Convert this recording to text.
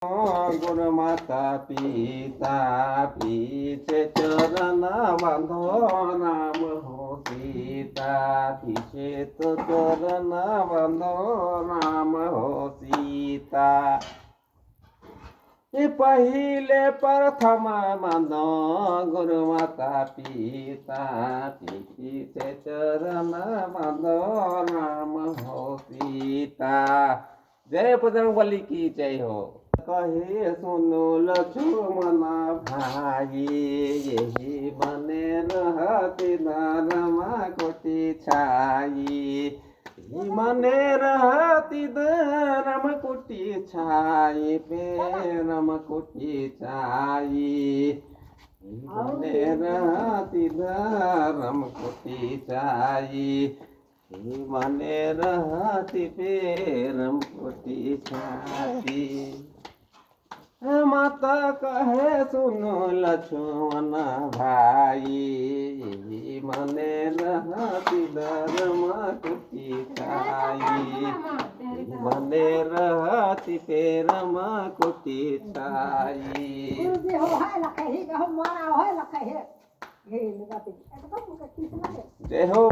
गुरु माता पिता पीछे चरण बांधो नाम हो सीता पीछे तो चरण बांधो नाम हो सीता ये पहिले प्रथम बांधो गुरु माता पिता पीछे चरण बांधो नाम हो सीता। जय बजरंगबली की जय हो। कहे सुनो लक्ष्मण भाई यही बने रहती धर्म कोटि छाई यही बने रहती धर्म कोटि छाई पेरम कोटि छाई यही बने रहती धर्म कोटि छाई मने रहती पेरम कोटि छाई। माता कहे सुनो लक्ष्मण भाई मने रहती धर्म कोटि छाई मने रहती पेरम कोटि छाई। जय हो।